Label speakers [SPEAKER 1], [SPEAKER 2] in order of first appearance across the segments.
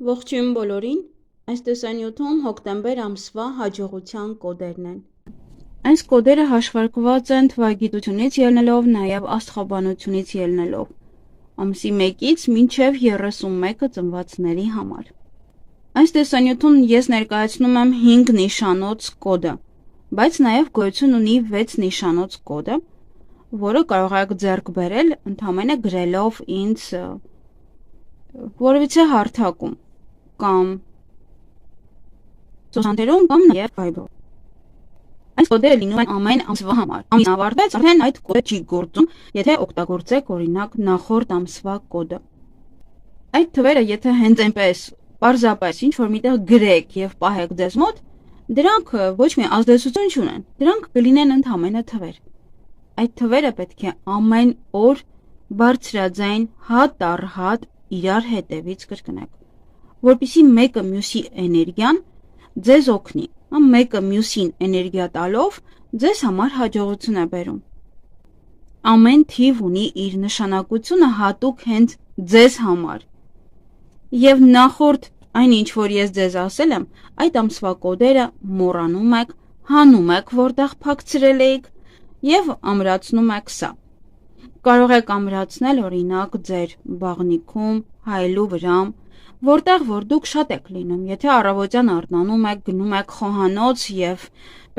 [SPEAKER 1] Ողջույն բոլորին, այս տեսանյութում հոկտեմբեր ամսվա հաջողության կոդերն են։ Այս կոդերը հաշվարկված են թվագիտությունից ելնելով, նաև աստղաբանությունից ելնելով, ամսի 1-ից մինչև 31-ը ծնվածների համար։ Այս տեսանյութում ես ներկայացնում եմ 5 նիշանոց կոդը, բայց նաև գոյություն ունի 6 նիշանոց կոդը, որը կարող եք ձեռք բերել ընդամենը գրելով ինձ որևիցե հարթակում կամ սոցցանցերում կամ նաև Viber-ով։ Այս կոդերը լինում են ամեն ամսվա համար։ Ամիսն ավարտվեց, արդեն այդ կոդը չի գործում, եթե օգտագործեք օրինակ նախորդ ամսվա կոդը։ Այդ թվերը, եթե հենց այնպես պարզապես ինչ-որ միտեղ գրեք եւ պահեք ձեզ մոտ, դրանք ոչ մի ազդեցություն չունեն, դրանք կլինեն ընդամենը թվեր։ Այդ թվերը պետք է ամեն օր բարձրաձայն հատ առ հատ իրար հետևից կրկնեք, որպեսզի մեկը մյուսի էներգիան ձեզ օգնի, մեկը մյուսին էներգիա տալով ձեզ համար հաջողություն է բերում։ Ամեն թիվ ունի իր նշանակությունը հատուկ հենց ձեզ համար։ Եվ նախորդ այն ինչ որ ես ձեզ ասել եմ, այդ ամսվա կոդերը մոռանում եք, հանում եք, որտեղ փակցրել էիք եւ ամրացնում եք սա։ Կարող եք ամրացնել օրինակ ձեր բաղնիքում, հայելու վրա, որտեղ որ դուք շատ եք լինում, եթե առավոտյան արթնանում եք, գնում եք խոհանոց եւ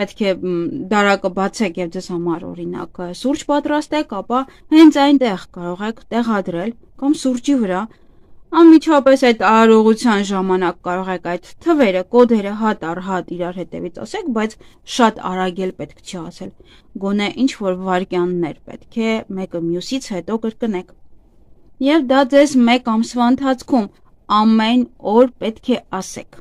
[SPEAKER 1] պետք է դարակը բացեք եւ ձեզ համար օրինակ սուրճ պատրաստեք, ապա հենց այնտեղ կարող եք տեղադրել կամ սուրճի վրա անմիջապես այդ արարողության ժամանակ կարող եք այդ թվերը, կոդերը հատ առ հատ իրար հետևից ասեք, բայց շատ արագ էլ պետք չի ասել։ Գոնե ինչ որ վայրկյաններ պետք է մեկը մյուսից հետո կրկնեք։ Եվ դա ձեզ մեկ ամսվա ընթացքում ամեն օր պետք է ասեք։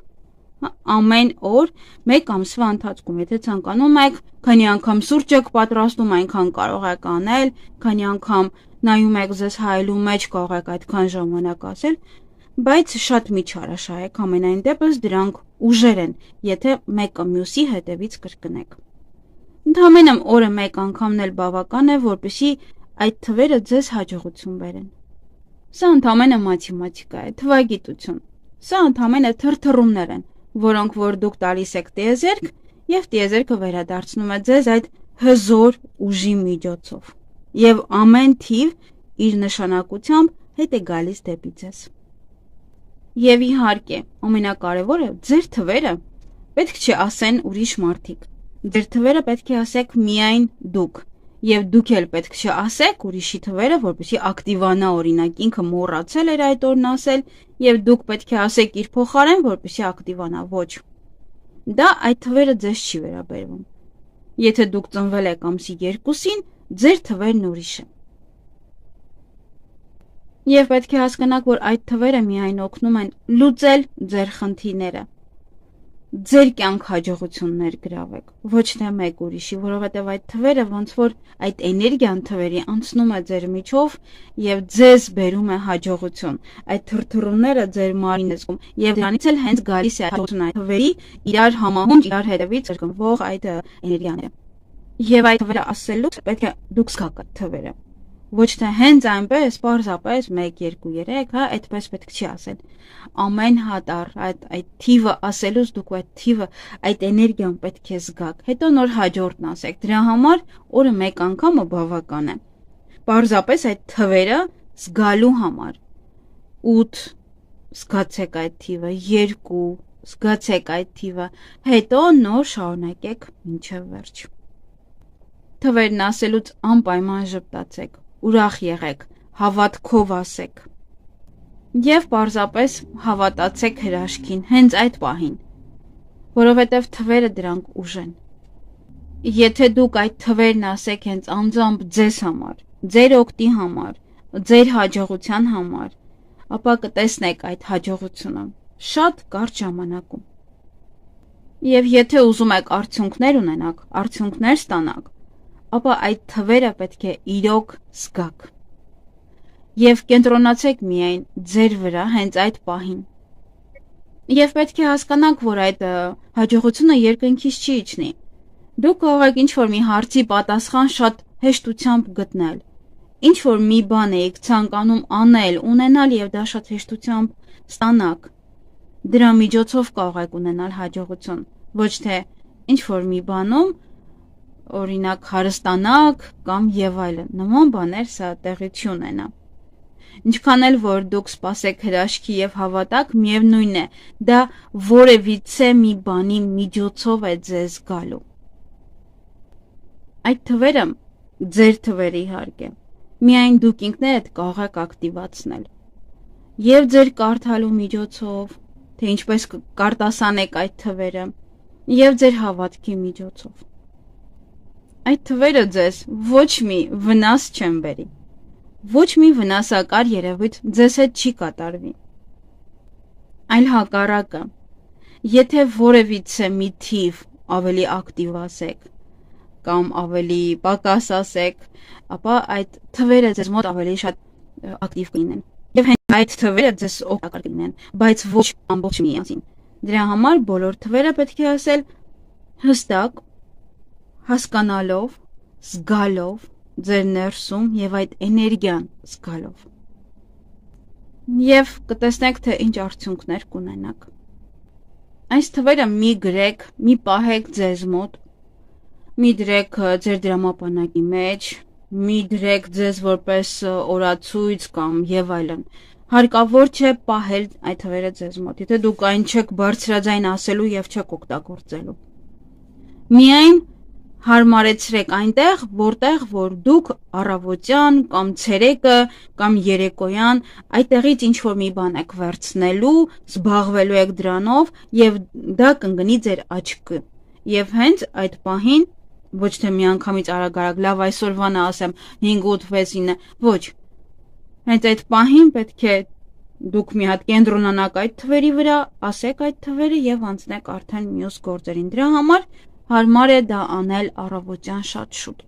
[SPEAKER 1] Ամեն օր մեկ ամսվա ընթացքում, եթե ցանկանում եք, քանի անգամ սուրճ եք պատրաստում, այնքան կարող եք անել, քանի անգամ նայում եք ձեզ հայելու մեջ, կարող եք այդքան ժամանակ ասել, բայց շատ մի չարաշահեք, ամենայն դեպս դրանք ուժեր են, եթե մեկը մյուսի հետևից կրկնեք։ Ընդհանրապես օրը մեկ անգամն էլ բավական է, որպեսզի այդ թվերը ձեզ հաջողություն բերեն։ Սա ընդամենը մաթեմատիկա է, թվագիտություն։ Սա ընդամենը թրթռումներ են, որոնք որ դուք տալիս եք տիեզերք, եւ տիեզերքը վերադարձնում է ձեզ այդ հզոր ուժի միջոցով։ Եվ ամեն թիվ իր նշանակությամբ հետ է գալիս դեպի ձեզ։ Եվ իհարկե, ամենակարևորը, ձեր թվերը պետք չէ ասեն ուրիշ մարդիկ։ Ձեր թվերը պետք է ասեք միայն դուք։ Եվ դուք էլ պետք չէ ասեք ուրիշի թվերը, որպեսզի ակտիվանա օրինակ ինքը մոռացել էր այդ օրն ասել, եւ դուք պետք է ասեք իր փոխարեն, որպեսզի ակտիվանա, ոչ։ Դա այդ թվերը ձեզ չի վերաբերվում։ Եթե դուք ծնվել եք ամսի 2-ին, ձեր թվերն ուրիշ են։ Եվ պետք է հասկանաք, որ այդ թվերը միայն օգնում են լուծել ձեր խնդիրները։ Ձեր կյանք հաջողություններ գրավեք, ոչ թե մեկ ուրիշի, որովհետև այդ թվերը ոնց որ այդ էներգիան թվերի անցնում է ձեր միջով եւ ձեզ բերում է հաջողություն։ Այդ թրթռումները ձեր մարմինը զգում եւ դրանից էլ հենց գալիս է հաջողությունը, այդ թվերի իրար համահունչ, իրար հետևից կրկնվող այդ էներգիաները։ Եվ այդ թվերը ասելուց պետք է դուք զգաք այդ թվերը։ Ոչ թե հենց այնպես, պարզապես 1, 2, 3, այդպես պետք չի ասել։ Ամեն հատ առ այդ թիվը ասելուց դուք այդ թիվը, այդ էներգիան պետք է զգաք։ Հետո նոր հաջորդն ասեք։ Դրա համար օրը մեկ անգամը բավական է։ Պարզապես այդ թվերը զգալու համար։ 8 զգացեք այդ թիվը, 2 զգացեք այդ թիվը, հետո նոր շարունակեք մինչև վերջ։ Թվերն ասելուց անպայման ժպտացեք, ուրախ եղեք, հավատքով ասեք։ Եվ պարզապես հավատացեք հրաշքին, հենց այդ պահին, որովհետև թվերը դրանք ուժ են։ Եթե դուք այդ թվերն ասեք հենց անձամբ ձեզ համար, ձեր օգտի համար, ձեր հաջողության համար, ապա կտեսնեք այդ հաջողությունը շատ կարճ ժամանակում։ Եվ եթե ուզում եք արդյունքներ ունենաք, արդյունքներ ստանաք, ապա այդ թվերը պետք է իրոք զգաք։ Եվ կենտրոնացեք միայն ձեր վրա հենց այդ պահին։ Եվ պետք է հասկանաք, որ այդ հաջողությունը երկնքից չի իջնի։ Դուք կարող եք ինչ-որ մի հարցի պատասխան շատ հեշտությամբ գտնել։ Ինչ-որ մի բան եք ցանկանում անել, ունենալ եւ դա շատ հեշտությամբ ստանաք։ Դրա միջոցով կարող եք ունենալ հաջողություն, ոչ թե ինչ որ մի բանում, օրինակ հարստանաք կամ եւ այլն, նման բաներ սա տեղի չունենա։ Ինչքան էլ որ դուք սպասեք հրաշքի եւ հավատաք, միևնույն է, դա որևիցե մի բանի միջոցով է ձեզ գալու։ Այդ թվերը ձեր թվերը իհարկե, միայն դուք ինքներդ կարող եք ակտիվացնել։ Եվ ձեր կարդալու միջոցով, թե ինչպես կարտասանեք այդ թվերը, եւ ձեր հավատքի միջոցով։ Այդ թվերը ձեզ ոչ մի վնաս չեն բերի, ոչ մի վնասակար երևույթ ձեզ հետ չի կատարվի։ Այլ հակառակը, եթե որևիցե մի թիվ ավելի ակտիվ ասեք, կամ ավելի պակաս ասեք, ապա այդ թվերը ձեզ մոտ ավելի շատ ակտիվ կլինեն։ Եվ հենց այդ թվերը ձեզ օգտակար կլինեն, բայց ոչ ամբողջ միասին։ Դրա համար բոլոր թվերը պետք է ասել հստակ, հասկանալով, զգալով, ձեր ներսում եւ այդ էներգիան զգալով։ Եվ կտեսնեք, թե ինչ արդյունքներ կունենաք։ Այս թվերը մի գրեք, մի պահեք ձեզ մոտ, մի դրեք ձեր դրամապանակի մեջ, մի դրեք ձեզ որպես օրացույց կամ եւ այլն։ Հարկավոր չէ պահել այդ թվերը ձեզ մոտ, եթե դուք այն չեք բարձրաձայն ասելու եւ չեք օգտագործելու։ Միայն հարմարեցրեք այնտեղ, որտեղ որ դուք առավոտյան կամ ցերեկը կամ երեկոյան այդտեղից ինչ որ մի բան եք վերցնելու, զբաղվելու եք դրանով եւ դա կընկնի ձեր աչքը։ Եվ հենց այդ պահին ոչ թե միանգամից արագ լավ այսօրվանը ասեմ 5 8 6 9 ոչ, հենց այդ պահին պետք է դուք մի հատ կենտրոնանաք այդ թվերի վրա, ասեք այդ թվերը եւ անցնեք արդեն մյուս գործերին։ Դրա համար հարմար է դա անել առավոտյան շատ շուտ։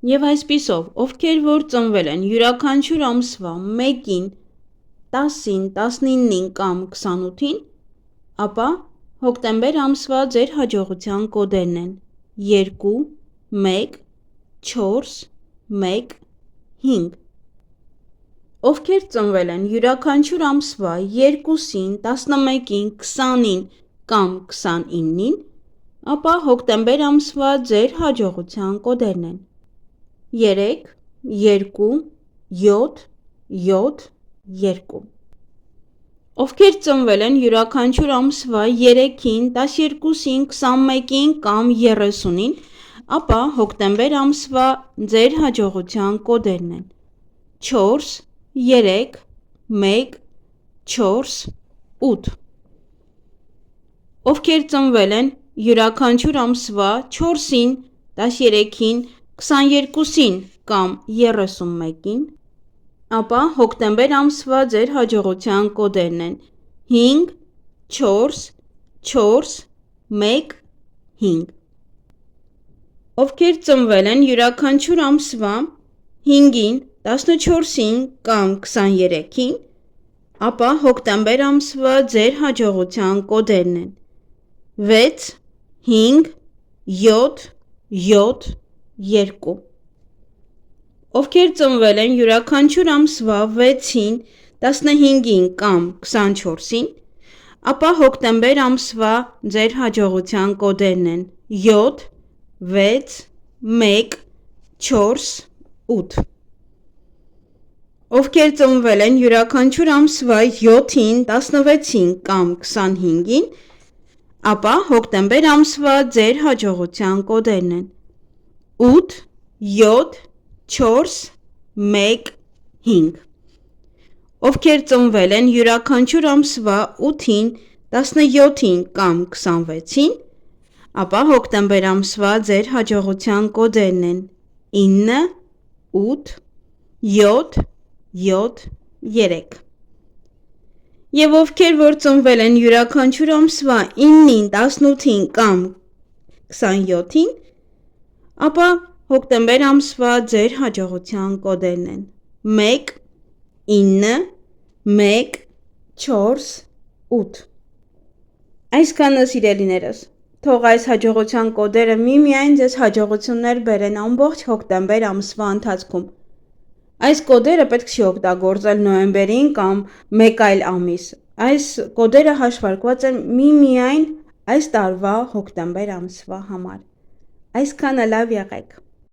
[SPEAKER 1] Եվ այսպիսով, ովքեր որ ծնվել են յուրաքանչյուր ամսվա 1-ին, 10-ին, 19-ին կամ 28-ին, ապա հոկտեմբեր ամսվա ձեր հաջողության կոդերն են 2 1 4 1 5։ Ովքեր ծնվել են յուրաքանչյուր ամսվա 2-ին, 11-ին, 20-ին կամ 29-ին, ապա հոկտեմբեր ամսվա ձեր հաջողության կոդերն են 3 2 7 7 2։ Ովքեր ծնվել են յուրաքանչյուր ամսվա 3-ին, 12-ին, 21-ին կամ 30-ին, ապա հոկտեմբեր ամսվա ձեր հաջողության կոդերն են 4 3 1 4 8։ Ովքեր ծնվել են յուրաքանչյուր ամսվա 4-ին, 13-ին, 22-ին կամ 31-ին, ապա հոկտեմբեր ամսվա ձեր հաջողության կոդերն են 5 4 4 1 5։ Ովքեր ծնվել են յուրաքանչյուր ամսվա 5-ին, 14-ին կամ 23-ին, ապա հոկտեմբեր ամսվա ձեր հաջողության կոդերն են 6 5 7 7 2։ Ովքեր ծնվել են յուրաքանչյուր ամսվա 6-ին, 15-ին կամ 24-ին, ապա հոկտեմբեր ամսվա ձեր հաջողության կոդերն են 7 6 1 4 8։ Ովքեր ծնվել են յուրաքանչյուր ամսվա 7-ին, 16-ին կամ 25-ին, ապա հոկտեմբեր ամսվա ձեր հաջողության կոդերն են 8 7 4 1 5։ Ովքեր ծնվել են յուրաքանչյուր ամսվա 8-ին, 17-ին կամ 26-ին, ապա հոկտեմբեր ամսվա ձեր հաջողության կոդերն են 9 8 7 7 3։ Եվ ովքեր որ ծնվել են յուրաքանչյուր ամսվա 9-ին, 18-ին կամ 27-ին, ապա հոկտեմբեր ամսվա ձեր հաջողության կոդերն են 1 9 1 4 8։ Այսքանը սիրելիներս, թող այս հաջողության կոդերը միմիայն ձեզ հաջողություններ բերեն ամբողջ հոկտեմբեր ամսվա ընթացքում։ Այս կոդերը պետք չի օգտագործել նոյեմբերին կամ մեկ այլ ամիս, Այս կոդերը հաշվարկված են միմիայն այս տարվա հոկտեմբեր ամսվա համար։ Այսքանը լավ եղեք։